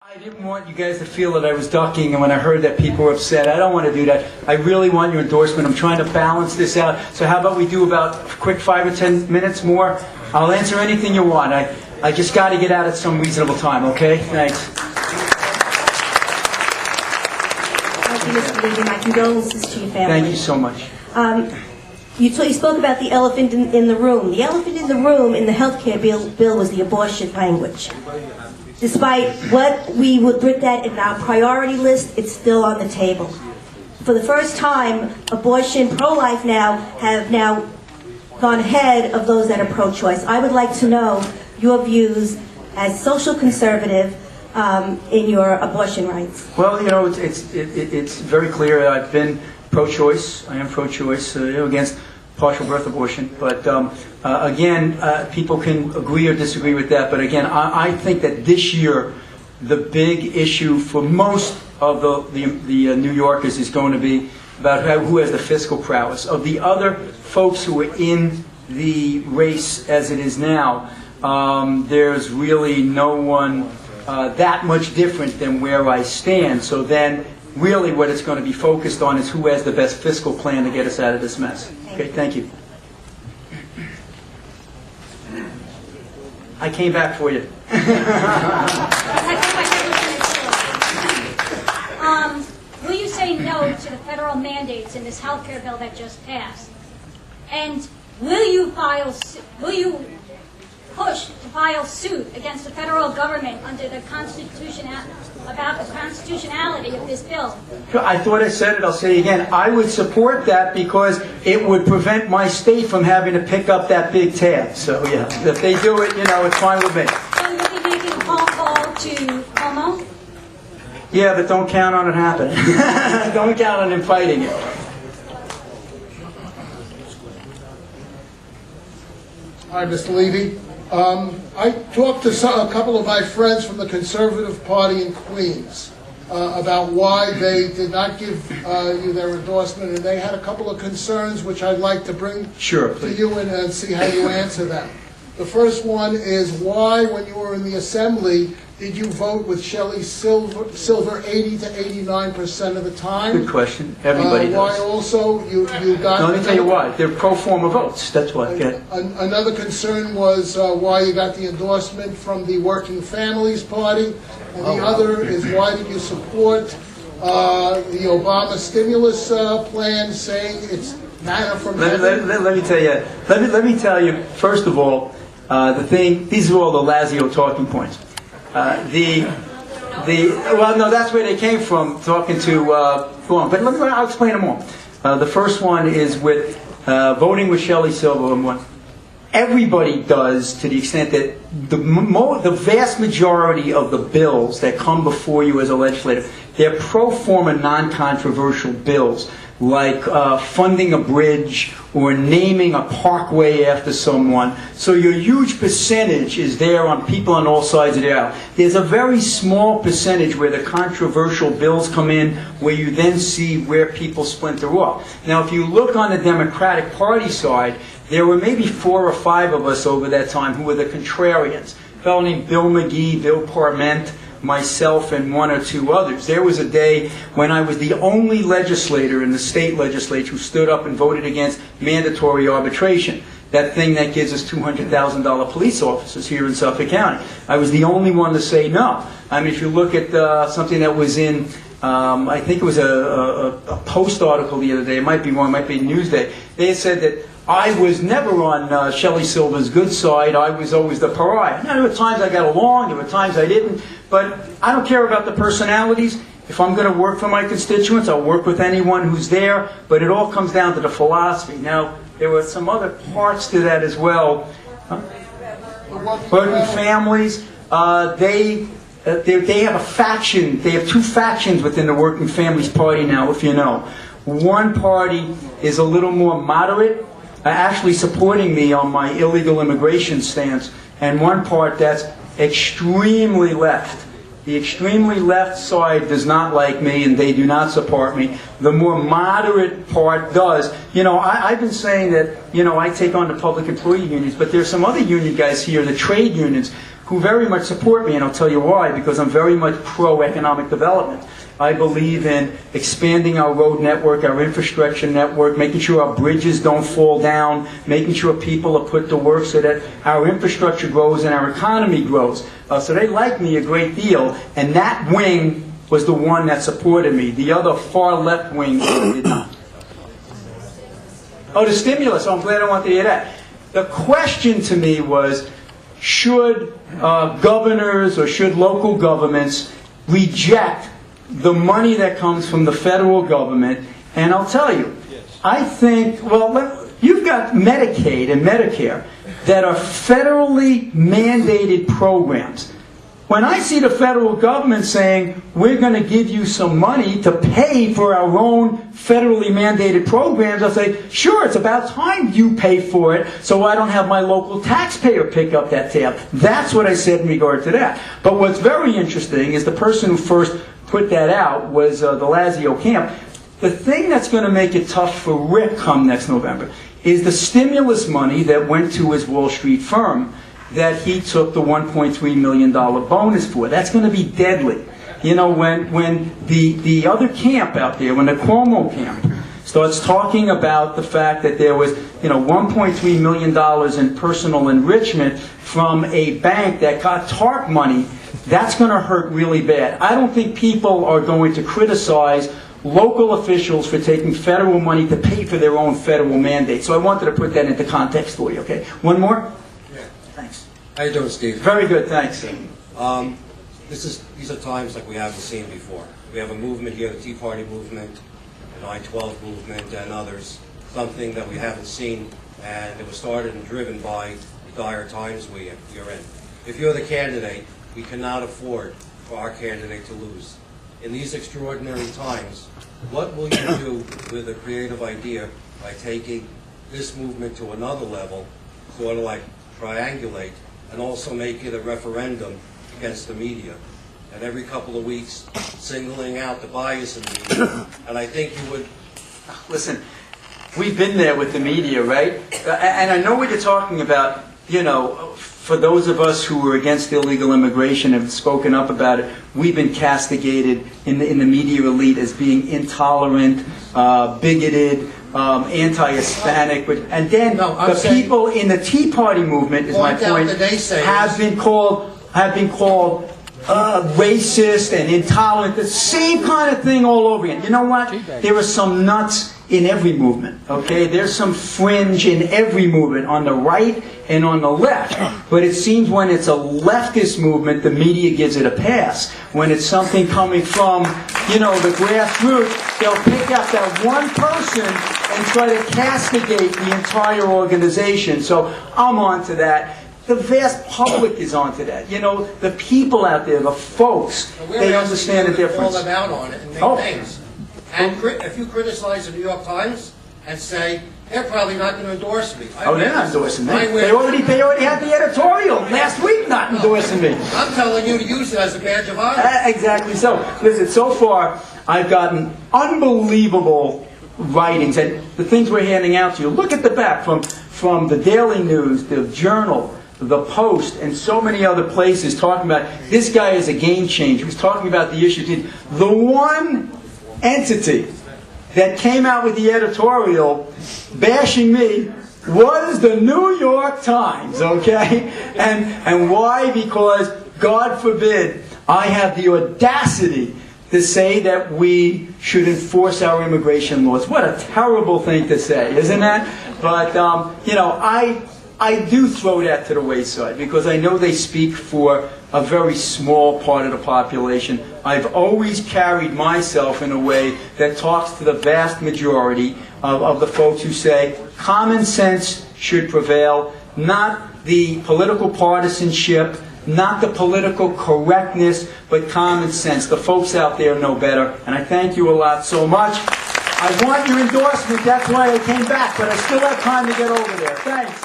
I didn't want you guys to feel that I was ducking, and when I heard that people were upset, I don't want to do that. I really want your endorsement. I'm trying to balance this out. So how about we do about a quick 5 or 10 minutes more? I'll answer anything you want. I just got to get out at some reasonable time, okay? Thanks. Thank you, Mr. Levy. My condolences to your family. Thank you so much. You spoke about the elephant in the room. The elephant in the room in the health care bill was the abortion language. Despite what we would put that in our priority list, it's still on the table. For the first time, abortion, pro-life have now gone ahead of those that are pro-choice. I would like to know your views as social conservative in your abortion rights. Well, you know, it's very clear. I've been pro-choice. I am pro-choice against partial birth abortion. But again, people can agree or disagree with that. But again, I think that this year, the big issue for most of the New Yorkers is going to be about who has the fiscal prowess. Of the other folks who are in the race as it is now, there's really no one that much different than where I stand. So then, really what it's going to be focused on is who has the best fiscal plan to get us out of this mess. Okay, thank you. I came back for you. Will you say no to the federal mandates in this health care bill that just passed? And will you push to file suit against the federal government under the about the constitutionality of this bill? I thought I said it, I'll say it again. I would support that because it would prevent my state from having to pick up that big tab. So yeah, if they do it, you know, it's fine with me. So you'll be making a phone call to Cuomo? Yeah, but don't count on it happening. Don't count on him fighting it. Hi, Mr. Levy. I talked to a couple of my friends from the Conservative Party in Queens about why they did not give you their endorsement, and they had a couple of concerns which I'd like to bring to you and see how you answer them. The first one is why, when you were in the Assembly, did you vote with Shelley Silver 80 to 89% of the time? Good question. Everybody does. Why also you got... No, let me tell you why. They're pro forma votes. That's why. Another concern was why you got the endorsement from the Working Families Party. And the other is why did you support the Obama stimulus plan, saying it's manna from heaven? Let me tell you. Let me tell you. First of all, these are all the Lazio talking points. Well, no, that's where they came from, talking to but I'll explain them all. The first one is with voting with Shelley Silver. Everybody does, to the extent that the vast majority of the bills that come before you as a legislator, they're pro forma non-controversial bills, like funding a bridge or naming a parkway after someone. So your huge percentage is there on people on all sides of the aisle. There's a very small percentage where the controversial bills come in, where you then see where people splinter off. Now, if you look on the Democratic Party side, there were maybe 4 or 5 of us over that time who were the contrarians. A fellow named Bill McGee, Bill Parment, myself, and 1 or 2 others. There was a day when I was the only legislator in the state legislature who stood up and voted against mandatory arbitration, that thing that gives us $200,000 police officers here in Suffolk County. I was the only one to say no. I mean, if you look at something that was in, I think it was a Post article the other day, it might be wrong, it might be Newsday, they said that I was never on Shelley Silver's good side. I was always the pariah. Now, there were times I got along, there were times I didn't, but I don't care about the personalities. If I'm going to work for my constituents, I'll work with anyone who's there, but it all comes down to the philosophy. Now, there were some other parts to that as well. Working families, they have a faction. They have 2 factions within the Working Families Party now, if you know. One party is a little more moderate, actually supporting me on my illegal immigration stance, and one part that's extremely left. The extremely left side does not like me, and they do not support me. The more moderate part does. You know, I've been saying that, you know, I take on the public employee unions, but there's some other union guys here, the trade unions. who very much support me, and I'll tell you why, because I'm very much pro-economic development. I believe in expanding our road network, our infrastructure network, making sure our bridges don't fall down, making sure people are put to work so that our infrastructure grows and our economy grows. So they like me a great deal, and that wing was the one that supported me. The other far left wing did not. Oh, the stimulus. Oh, I'm glad I wanted to hear that. The question to me was, should governors or should local governments reject the money that comes from the federal government? And I'll tell you, I think, well, you've got Medicaid and Medicare that are federally mandated programs. When I see the federal government saying, we're going to give you some money to pay for our own federally mandated programs, I'll say, sure, it's about time you pay for it so I don't have my local taxpayer pick up that tab. That's what I said in regard to that. But what's very interesting is the person who first put that out was the Lazio camp. The thing that's going to make it tough for Rick come next November is the stimulus money that went to his Wall Street firm that he took the $1.3 million bonus for. That's going to be deadly. You know, when the other camp out there, when the Cuomo camp starts talking about the fact that there was, you know, $1.3 million in personal enrichment from a bank that got TARP money, that's going to hurt really bad. I don't think people are going to criticize local officials for taking federal money to pay for their own federal mandate. So I wanted to put that into context for you, okay? One more? Thanks. How you doing, Steve? Very good, thanks. These are times like we haven't seen before. We have a movement here, the Tea Party movement, the 9/12 movement, and others. Something that we haven't seen, and it was started and driven by the dire times we're in. If you're the candidate, we cannot afford for our candidate to lose. In these extraordinary times, what will you do with a creative idea by taking this movement to another level, sort of like triangulate, and also make it a referendum against the media, and every couple of weeks singling out the bias in the media? And I think you would... Listen, we've been there with the media, right? And I know what you're talking about. You know, for those of us who were against illegal immigration and have spoken up about it, we've been castigated in the media elite as being intolerant, bigoted, anti-Hispanic, and then the people in the Tea Party movement, is my point, have been called racist and intolerant. The same kind of thing all over again. You know what? There are some nuts in every movement, okay? There's some fringe in every movement, on the right and on the left. But it seems when it's a leftist movement, the media gives it a pass. When it's something coming from, you know, the grassroots, they'll pick out that one person and try to castigate the entire organization. So I'm on to that. The vast public is onto that. You know, the people out there, the folks, they understand the difference. Call them out on it and make names. And if you criticize the New York Times and say, they're probably not going to endorse me. Oh, they're not endorsing me. They already had the editorial last week not endorsing me. I'm telling you to use it as a badge of honor. Exactly so. Listen, so far, I've gotten unbelievable writings, and the things we're handing out to you. Look at the back, from the Daily News, the Journal, the Post, and so many other places talking about this guy is a game changer. He's talking about the issues. The one entity that came out with the editorial bashing me was the New York Times, okay? And why? Because, God forbid, I have the audacity to say that we should enforce our immigration laws. What a terrible thing to say, isn't that? But, you know, I do throw that to the wayside because I know they speak for a very small part of the population. I've always carried myself in a way that talks to the vast majority of the folks who say common sense should prevail, not the political partisanship, not the political correctness, but common sense. The folks out there know better, and I thank you a lot so much. I want your endorsement, that's why I came back, but I still have time to get over there. Thanks.